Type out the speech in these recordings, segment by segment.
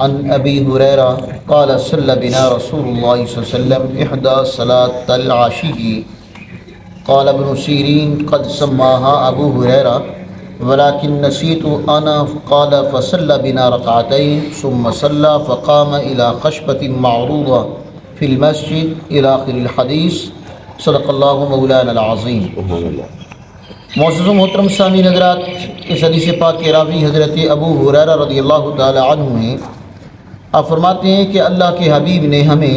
عن ابی ہریرہ قال صلی بنا رسول اللہ صلی اللہ علیہ وسلم احدى صلاة العشی قال ابن سیرین قد سماها ابو ہریرہ ولكن نسيت انا قال فصلى بنا ركعتين ثم صلى فقام الى خشبة معروضة في المسجد الى آخر الحديث صدق اللہ مولانا العظیم۔ معزز و محترم سامعین حضرات، اس حدیث پاک کے راوی حضرت ابو ہریرہ رضی اللہ تعالی عنہ ہیں۔ آپ فرماتے ہیں کہ اللہ کے حبیب نے ہمیں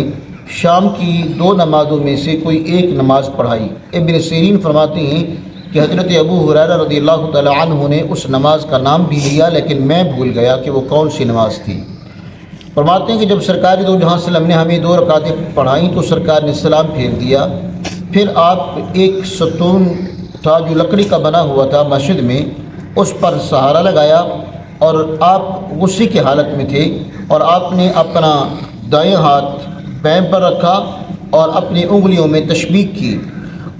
شام کی 2 نمازوں میں سے کوئی ایک نماز پڑھائی۔ ابن سیرین فرماتے ہیں کہ حضرت ابو ہریرہ رضی اللہ تعالی عنہ نے اس نماز کا نام بھی لیا، لیکن میں بھول گیا کہ وہ کون سی نماز تھی۔ فرماتے ہیں کہ جب سرکار دو جہاں وسلم نے ہمیں 2 رکعتیں پڑھائیں تو سرکار نے سلام پھیر دیا، پھر آپ ایک ستون تھا جو لکڑی کا بنا ہوا تھا مسجد میں، اس پر سہارا لگایا اور آپ غصے کی حالت میں تھے، اور آپ نے اپنا دائیں ہاتھ بین پر رکھا اور اپنی انگلیوں میں تشبیک کی،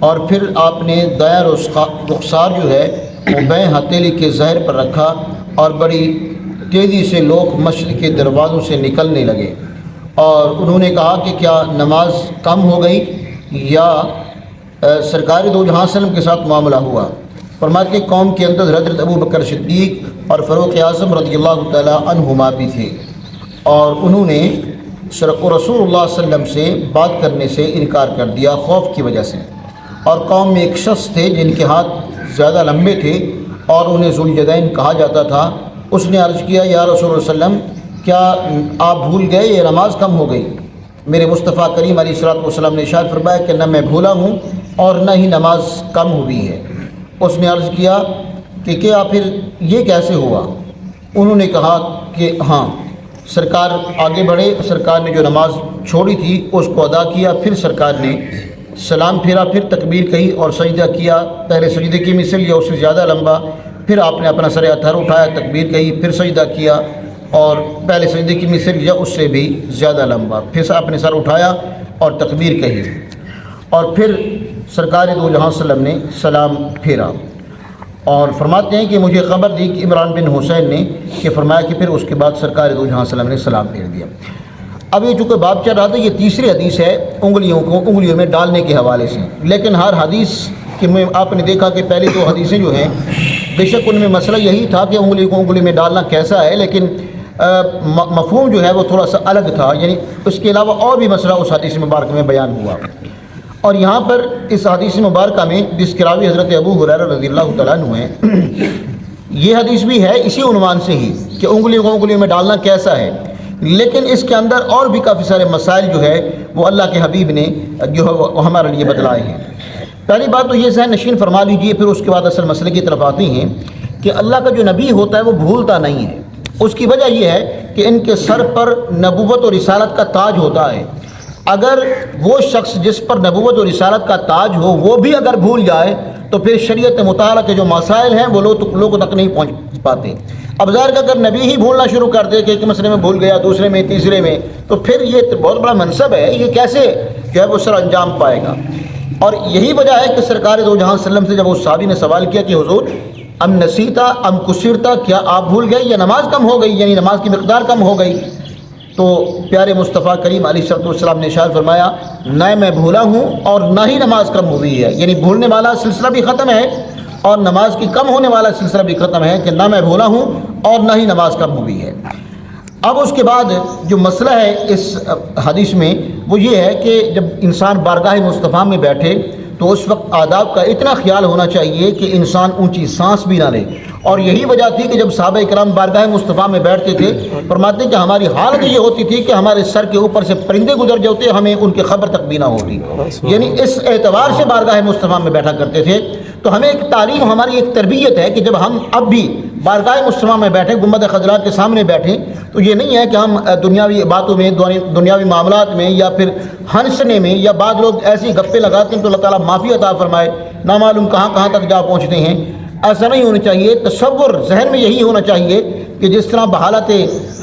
اور پھر آپ نے دائیں رخسار جو ہے وہ بیں ہتھیلی کے ظہر پر رکھا، اور بڑی تیزی سے لوگ مسجد کے دروازوں سے نکلنے لگے، اور انہوں نے کہا کہ کیا نماز کم ہو گئی یا سرکار دو جہاں وسلم کے ساتھ معاملہ ہوا؟ فرماتے ہیں قوم کے اندر حضرت ابو بکر صدیق اور فاروق اعظم رضی اللہ تعالی عنہما بھی تھے، اور انہوں نے رسول اللہ صلی اللہ علیہ وسلم سے بات کرنے سے انکار کر دیا خوف کی وجہ سے۔ اور قوم میں ایک شخص تھے جن کے ہاتھ زیادہ لمبے تھے اور انہیں ذوالجدین کہا جاتا تھا۔ اس نے عرض کیا، یا رسول اللہ صلی اللہ علیہ وسلم کیا آپ بھول گئے یا نماز کم ہو گئی؟ میرے مصطفیٰ کریم علیہ الصلوۃ والسلام نے ارشاد فرمایا کہ نہ میں بھولا ہوں اور نہ ہی نماز کم ہوئی ہے۔ اس نے عرض کیا کہ کیا پھر یہ کیسے ہوا؟ انہوں نے کہا کہ ہاں۔ سرکار آگے بڑھے، سرکار نے جو نماز چھوڑی تھی اس کو ادا کیا، پھر سرکار نے سلام پھیرا، پھر تکبیر کہی اور سجدہ کیا، پہلے سجدے کی مثل یا اس سے زیادہ لمبا، پھر آپ نے اپنا سر اتھر اٹھایا، تکبیر کہی، پھر سجدہ کیا، اور پہلے سجدے کی مثل یا اس سے بھی زیادہ لمبا، پھر آپ نے سر اٹھایا اور تکبیر کہی، اور پھر سرکار دو جہاں وسلم نے سلام پھیرا۔ اور فرماتے ہیں کہ مجھے خبر دی کہ عمران بن حسین نے کہ فرمایا کہ پھر اس کے بعد سرکار دو جہاں وسلم نے سلام پھیر دیا۔ اب یہ چونکہ باب چل رہا تھا، یہ تیسری حدیث ہے انگلیوں میں ڈالنے کے حوالے سے، لیکن ہر حدیث کہ میں آپ نے دیکھا کہ پہلی 2 حدیثیں جو ہیں بے شک ان میں مسئلہ یہی تھا کہ انگلی کو انگلی میں ڈالنا کیسا ہے، لیکن مفہوم جو ہے وہ تھوڑا سا الگ تھا، یعنی اس کے علاوہ اور بھی مسئلہ اس حدیث مبارکہ میں بیان ہوا۔ اور یہاں پر اس حدیث مبارکہ میں جس کے راوی حضرت ابو ہریرہ رضی اللہ تعالیٰ عنہ ہیں، یہ حدیث بھی ہے اسی عنوان سے ہی کہ انگلیوں کو انگلیوں میں ڈالنا کیسا ہے، لیکن اس کے اندر اور بھی کافی سارے مسائل جو ہے وہ اللہ کے حبیب نے جو ہے ہمارے لیے بتلائے ہیں۔ پہلی بات تو یہ ذہن نشین فرما لیجئے، پھر اس کے بعد اصل مسئلے کی طرف آتے ہیں کہ اللہ کا جو نبی ہوتا ہے وہ بھولتا نہیں ہے۔ اس کی وجہ یہ ہے کہ ان کے سر پر نبوت اور رسالت کا تاج ہوتا ہے۔ اگر وہ شخص جس پر نبوت اور رسالت کا تاج ہو وہ بھی اگر بھول جائے تو پھر شریعت مطالعہ کے جو مسائل ہیں وہ لوگوں تک نہیں پہنچ پاتے۔ اب ظاہر کہ اگر نبی ہی بھولنا شروع کر دے کہ ایک مسئلے میں بھول گیا، دوسرے میں، تیسرے میں، تو پھر یہ بہت بڑا منصب ہے، یہ کیسے جو ہے وہ سر انجام پائے گا؟ اور یہی وجہ ہے کہ سرکار دو جہاں وسلم سے جب اس صحابی نے سوال کیا کہ حضور ام نسیتا ام کسرتا، کیا آپ بھول گئے یا نماز کم ہو گئی، یعنی نماز کی مقدار کم ہو گئی؟ تو پیارے مصطفیٰ کریم علیہ الصلوۃ والسلام نے ارشاد فرمایا نہ میں بھولا ہوں اور نہ ہی نماز کم ہوئی ہے، یعنی بھولنے والا سلسلہ بھی ختم ہے اور نماز کی کم ہونے والا سلسلہ بھی ختم ہے کہ نہ میں بھولا ہوں اور نہ ہی نماز کم ہوئی ہے۔ اب اس کے بعد جو مسئلہ ہے اس حدیث میں وہ یہ ہے کہ جب انسان بارگاہ مصطفیٰ میں بیٹھے تو اس وقت آداب کا اتنا خیال ہونا چاہیے کہ انسان اونچی سانس بھی نہ لے، اور یہی وجہ تھی کہ جب صحابہ کرام بارگاہ مصطفیٰ میں بیٹھتے تھے فرماتے کہ ہماری حالت یہ ہوتی تھی کہ ہمارے سر کے اوپر سے پرندے گزر جاتے، ہمیں ان کی خبر تک بھی نہ ہوتی، یعنی اس اعتبار سے بارگاہ مصطفیٰ میں بیٹھا کرتے تھے۔ تو ہمیں ایک تعلیم، ہماری ایک تربیت ہے کہ جب ہم اب بھی بارگاہ مصطفیٰ میں بیٹھیں، گنبد خضراء کے سامنے بیٹھیں، تو یہ نہیں ہے کہ ہم دنیاوی باتوں میں، دنیاوی معاملات میں یا پھر ہنسنے میں، یا بعض لوگ ایسی گپے لگاتے ہیں تو اللہ تعالیٰ معافی عطا فرمائے، نہ معلوم کہاں تک جا پہنچتے ہیں۔ ایسا نہیں ہونا چاہیے۔ تصور ذہن میں یہی ہونا چاہیے کہ جس طرح بحالت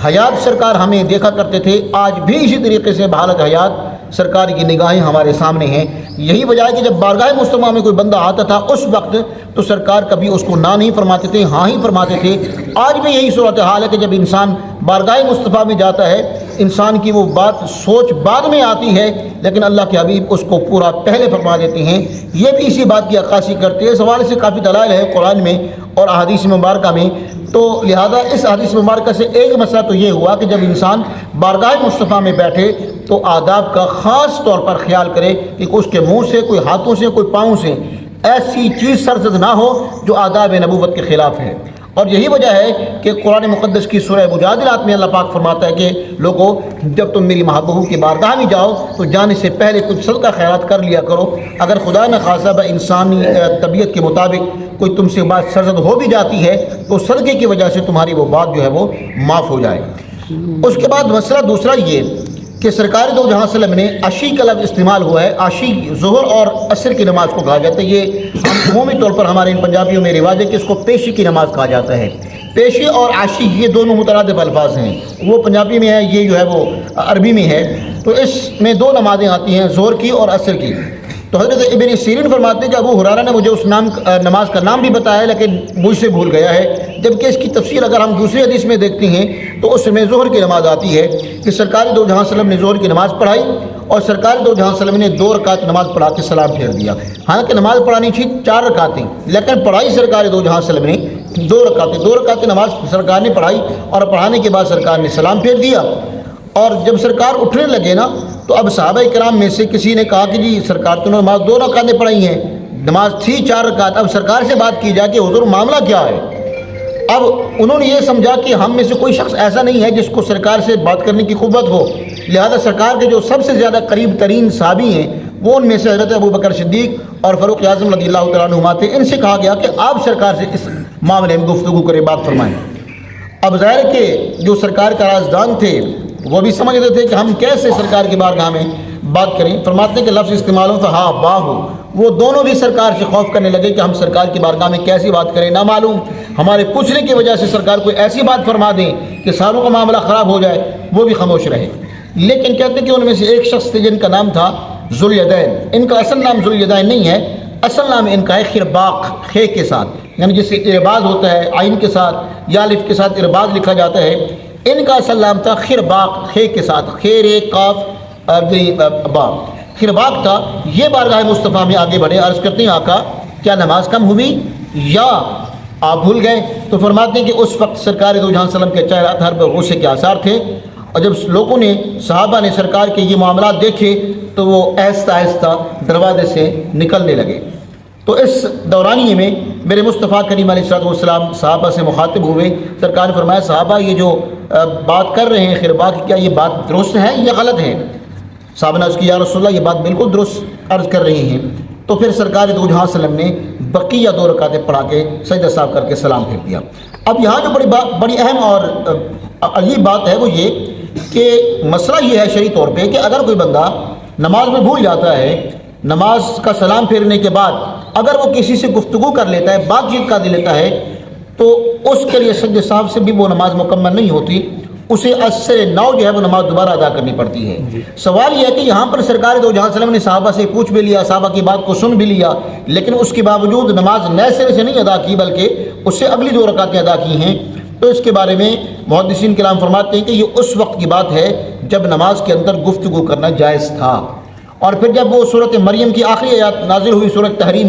حیات سرکار ہمیں دیکھا کرتے تھے، آج بھی اسی طریقے سے بحالت حیات سرکار کی نگاہیں ہمارے سامنے ہیں۔ یہی وجہ ہے کہ جب بارگاہ مصطفیٰ میں کوئی بندہ آتا تھا اس وقت تو سرکار کبھی اس کو نہ نہیں فرماتے تھے، ہاں ہی فرماتے تھے۔ آج بھی یہی صورتحال ہے کہ جب انسان بارگاہ مصطفیٰ میں جاتا ہے انسان کی وہ بات سوچ بعد میں آتی ہے، لیکن اللہ کے حبیب اس کو پورا پہلے فرما دیتے ہیں۔ یہ بھی اسی بات کی عکاسی کرتے ہیں۔ اس حوالے سے کافی دلائل ہے قرآن میں اور احادیث مبارکہ میں، تو لہذا اس حدیث مبارکہ سے ایک مسئلہ تو یہ ہوا کہ جب انسان بارگاہ مصطفیٰ میں بیٹھے تو آداب کا خاص طور پر خیال کرے کہ اس کے منہ سے، کوئی ہاتھوں سے، کوئی پاؤں سے ایسی چیز سرزد نہ ہو جو آداب نبوت کے خلاف ہے۔ اور یہی وجہ ہے کہ قرآن مقدس کی سورہ مجادلات میں اللہ پاک فرماتا ہے کہ لوگوں، جب تم میری محبوب کی بارگاہ میں جاؤ تو جانے سے پہلے کچھ صدقہ خیرات کر لیا کرو، اگر خدا نہ خواستہ انسانی طبیعت کے مطابق کوئی تم سے بات سرزد ہو بھی جاتی ہے تو صدقے کی وجہ سے تمہاری وہ بات جو ہے وہ معاف ہو جائے۔ اس کے بعد مسئلہ دوسرا یہ کہ سرکار دو جہاں وسلم نے عشی کا لفظ استعمال ہوا ہے۔ عشی ظہر اور عصر کی نماز کو کہا جاتا ہے۔ یہ عمومی طور پر ہمارے ان پنجابیوں میں رواج ہے کہ اس کو پیشی کی نماز کہا جاتا ہے۔ پیشی اور عشی یہ دونوں مترادف الفاظ ہیں، وہ پنجابی میں ہے، یہ جو ہے وہ عربی میں ہے۔ تو اس میں دو نمازیں آتی ہیں، ظہر کی اور عصر کی۔ تو حضرت ابن سیرین فرماتے ہیں کہ ابو ہریرہ نے مجھے اس نماز کا نام بھی بتایا لیکن مجھ سے بھول گیا ہے، جبکہ اس کی تفسیر اگر ہم دوسری حدیث میں دیکھتے ہیں تو اس میں ظہر کی نماز آتی ہے کہ سرکار دو جہاں وسلم نے ظہر کی نماز پڑھائی اور سرکار دو جہاں وسلم نے 2 رکعت نماز پڑھا کے سلام پھیر دیا۔ حالانکہ نماز پڑھانی تھی 4 رکعتیں، لیکن پڑھائی سرکار دو جہاں وسلم نے 2 رکعتیں نماز سرکار نے پڑھائی اور پڑھانے کے بعد سرکار نے سلام پھیر دیا۔ اور جب سرکار اٹھنے لگے نا تو اب صحابہ کرام میں سے کسی نے کہا کہ جی سرکار تو نے نماز 2 رکعتیں پڑھائی ہیں، نماز تھی 4 رکعت، اب سرکار سے بات کی جائے کہ حضور معاملہ کیا ہے۔ اب انہوں نے یہ سمجھا کہ ہم میں سے کوئی شخص ایسا نہیں ہے جس کو سرکار سے بات کرنے کی قوت ہو، لہذا سرکار کے جو سب سے زیادہ قریب ترین صحابی ہیں وہ ان میں سے حضرت ابوبکر صدیق اور فاروق اعظم رضی اللہ تعالیٰ عنہما تھے۔ ان سے کہا گیا کہ آپ سرکار سے اس معاملے میں گفتگو کریں، بات فرمائیں۔ اب ظاہر کہ جو سرکار کا رازدان تھے وہ بھی سمجھتے تھے کہ ہم کیسے سرکار کی بارگاہ میں بات کریں۔ فرماتے ہیں کہ لفظ استعمال ہو تو ہاں باہو، وہ دونوں بھی سرکار سے خوف کرنے لگے کہ ہم سرکار کی بارگاہ میں کیسی بات کریں، نہ معلوم ہمارے پوچھنے کی وجہ سے سرکار کوئی ایسی بات فرما دیں کہ ساروں کا معاملہ خراب ہو جائے، وہ بھی خاموش رہے۔ لیکن کہتے ہیں کہ ان میں سے ایک شخص تھے جن کا نام تھا ذوالیدین۔ ان کا اصل نام ذوالیدین نہیں ہے، اصل نام ان کا ہے خرباق، خے کے ساتھ، یعنی جسے ارباز ہوتا ہے عین کے ساتھ یا الف کے ساتھ ارباز لکھا جاتا ہے۔ ان کا اصل نام تھا خرباق، خے کے ساتھ، خیر کاف با، خرباق تھا۔ یہ بارگاہ مصطفیٰ میں آگے بڑھے، عرض کرتے ہیں آقا کیا نماز کم ہوئی یا آپ بھول گئے؟ تو فرماتے ہیں کہ اس وقت سرکار دو جہاں وسلم کے چہرہ ہر پر غصے کے آثار تھے، اور جب لوگوں نے صحابہ نے سرکار کے یہ معاملات دیکھے تو وہ آہستہ آہستہ دروازے سے نکلنے لگے۔ تو اس دورانیے میں میرے مصطفیٰ کریم علیہ السلام صحابہ سے مخاطب ہوئے۔ سرکار نے فرمایا صحابہ یہ جو بات کر رہے ہیں خرباق، کیا یہ بات درست ہے یا غلط ہے؟ صحابہ نے عرض کی یا رسول اللہ یہ بات بالکل درست عرض کر رہے ہیں۔ تو پھر سرکار دو جہاں وسلم نے بقیہ 2 رکعتیں پڑھا کے سجدہ صاحب کر کے سلام پھیر دیا۔ اب یہاں جو بڑی اہم اور عجیب بات ہے وہ یہ کہ مسئلہ یہ ہے شرعی طور پہ کہ اگر کوئی بندہ نماز میں بھول جاتا ہے، نماز کا سلام پھیرنے کے بعد اگر وہ کسی سے گفتگو کر لیتا ہے، بات چیت کر لیتا ہے، تو اس کے لیے سجدہ صاحب سے بھی وہ نماز مکمل نہیں ہوتی، اسے اثر نو جو ہے وہ نماز دوبارہ ادا کرنی پڑتی ہے۔ سوال یہ ہے کہ یہاں پر سرکار دو جہاں وسلم نے صحابہ سے پوچھ بھی لیا، صحابہ کی بات کو سن بھی لیا، لیکن اس کے باوجود نماز نئے سرے سے نہیں ادا کی بلکہ اس سے اگلی 2 رکعتیں ادا کی ہیں۔ تو اس کے بارے میں محدثین کرام فرماتے ہیں کہ یہ اس وقت کی بات ہے جب نماز کے اندر گفتگو کرنا جائز تھا، اور پھر جب وہ سورۃ مریم کی آخری آیات نازل ہوئی، سورۃ تحریم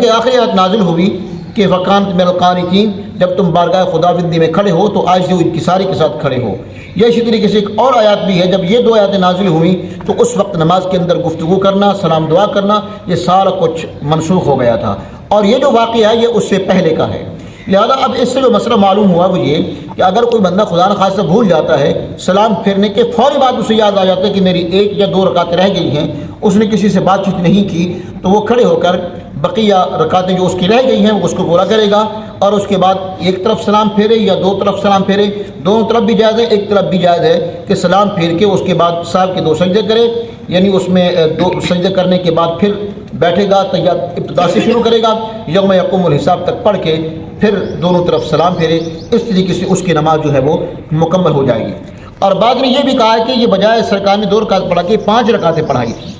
کی آخری آیات نازل ہوئی کہ وَقَانَتْ مِنَ الْقَانِتِينَ، جب تم بارگاہ خداوندی میں کھڑے ہو تو عاجزی و انکساری کے ساتھ کھڑے ہو۔ یہ اسی طریقے سے ایک اور آیات بھی ہے، جب یہ 2 آیاتیں نازل ہوئیں تو اس وقت نماز کے اندر گفتگو کرنا، سلام دعا کرنا، یہ سارا کچھ منسوخ ہو گیا تھا، اور یہ جو واقعہ ہے یہ اس سے پہلے کا ہے۔ لہذا اب اس سے جو مسئلہ معلوم ہوا وہ یہ کہ اگر کوئی بندہ خدا نخواستہ بھول جاتا ہے، سلام پھیرنے کے فوری بعد اسے یاد آ جاتا ہے کہ میری 1 یا 2 رکعتیں رہ گئی ہیں، اس نے کسی سے بات چیت نہیں کی، تو وہ کھڑے ہو کر بقیہ رکعتیں جو اس کی رہ گئی ہیں وہ اس کو پورا کرے گا، اور اس کے بعد ایک طرف سلام پھیرے یا 2 طرف سلام پھیرے، دونوں طرف بھی جائز ہے، ایک طرف بھی جائز ہے کہ سلام پھیر کے اس کے بعد صاحب کے 2 سجدے کرے، یعنی اس میں 2 سجدے کرنے کے بعد پھر بیٹھے گا، ابتدا سے شروع کرے گا، یوم یقوم الحساب تک پڑھ کے پھر دونوں طرف سلام پھیرے، اس طریقے سے اس کی نماز جو ہے وہ مکمل ہو جائے گی۔ اور بعد میں یہ بھی کہا ہے کہ یہ بجائے سرکار نے 2 رکعت پڑھا کے 5 رکعتیں پڑھائی تھی۔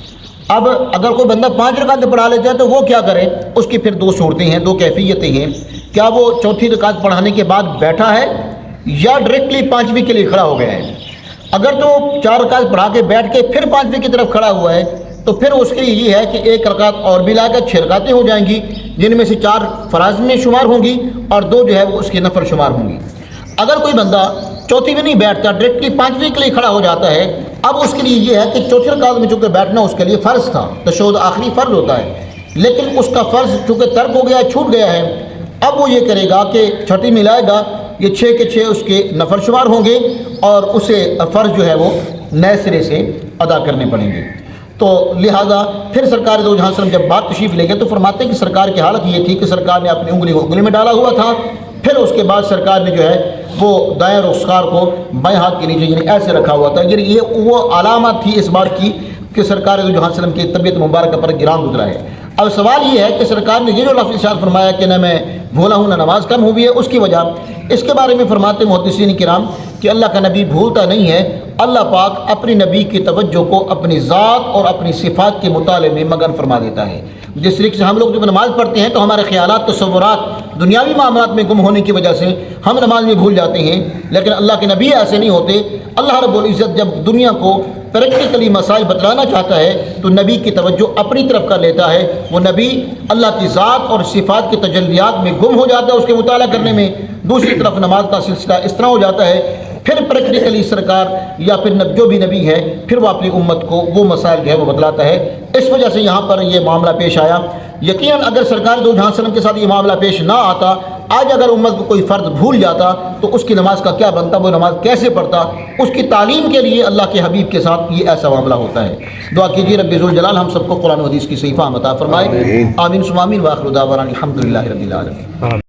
اب اگر کوئی بندہ 5 رکعتیں پڑھا لیتا ہے تو وہ کیا کرے؟ اس کی پھر 2 صورتیں ہیں، 2 کیفیتیں ہیں۔ کیا وہ چوتھی رکعت پڑھانے کے بعد بیٹھا ہے یا ڈائریکٹلی پانچویں کے لیے کھڑا ہو گیا ہے۔ اگر تو 4 رکعت پڑھا کے بیٹھ کے پھر پانچویں کی طرف کھڑا ہوا ہے تو پھر اس کے لیے یہ ہے کہ 1 رکعت اور بھی لا کر 6 رکعتیں ہو جائیں گی، جن میں سے 4 فرائض میں شمار ہوں گی اور 2 جو ہے وہ اس کی نفل شمار ہوں گی۔ اگر کوئی بندہ چوتھی میں نہیں بیٹھتا، ڈائریکٹلی پانچویں کے لیے کھڑا ہو جاتا ہے، اب اس کے لیے یہ ہے کہ چوتھی رکعت میں چونکہ بیٹھنا اس کے لیے فرض تھا، تشہد آخری فرض ہوتا ہے، لیکن اس کا فرض چونکہ ترک ہو گیا ہے، چھوٹ گیا ہے، اب وہ یہ کرے گا کہ چھٹی ملائے گا، یہ 6 کے 6 اس کے نفل شمار ہوں گے اور اسے فرض جو ہے وہ نئے سرے سے ادا کرنے پڑیں گے۔ تو لہٰذا پھر سرکار دو جہاں وسلم جب بات تشریف لے گئے تو فرماتے ہیں کہ سرکار کی حالت یہ تھی کہ سرکار نے اپنی انگلی کو انگلی میں ڈالا ہوا تھا، پھر اس کے بعد سرکار نے جو ہے وہ دائیں رخسار کو بائیں ہاتھ کے نیچے یعنی ایسے رکھا ہوا تھا، یعنی یہ وہ علامت تھی اس بات کی کہ سرکار دو جہاں وسلم کی طبیعت مبارکہ پر گران گزرا ہے۔ اب سوال یہ ہے کہ سرکار نے یہ جو لفظ ارشاد فرمایا کہ نہ میں بھولا ہوں نہ نماز کم ہوئی ہے، اس کی وجہ اس کے بارے میں فرماتے محدثین کرام کہ اللہ کا نبی بھولتا نہیں ہے، اللہ پاک اپنی نبی کی توجہ کو اپنی ذات اور اپنی صفات کے مطالعے میں مگن فرما دیتا ہے۔ جس طریقے سے ہم لوگ جب نماز پڑھتے ہیں تو ہمارے خیالات تصورات دنیاوی معاملات میں گم ہونے کی وجہ سے ہم نماز میں بھول جاتے ہیں، لیکن اللہ کے نبی ایسے نہیں ہوتے۔ اللہ رب العزت جب دنیا کو پریکٹیکلی مسائل بتلانا چاہتا ہے تو نبی کی توجہ اپنی طرف کر لیتا ہے، وہ نبی اللہ کی ذات اور صفات کی تجلیات میں گم ہو جاتا ہے اس کے مطالعہ کرنے میں، دوسری طرف نماز کا سلسلہ اس طرح ہو جاتا ہے، پھر پریکٹیکلی سرکار یا پھر جو بھی نبی ہے پھر وہ اپنی امت کو وہ مسائل جو ہے وہ بتلاتا ہے۔ اس وجہ سے یہاں پر یہ معاملہ پیش آیا۔ یقیناً اگر سرکار دو جہاں وسلم کے ساتھ یہ معاملہ پیش نہ آتا، آج اگر امت کو کوئی فرض بھول جاتا تو اس کی نماز کا کیا بنتا، وہ نماز کیسے پڑھتا، اس کی تعلیم کے لیے اللہ کے حبیب کے ساتھ یہ ایسا معاملہ ہوتا ہے۔ دعا کیجیے رب ذوالجلال ہم سب کو قرآن و حدیث کی صحیح فہم عطا فرمائے، آمین ثم آمین، وآخر دعوانا الحمدللہ رب العالمین۔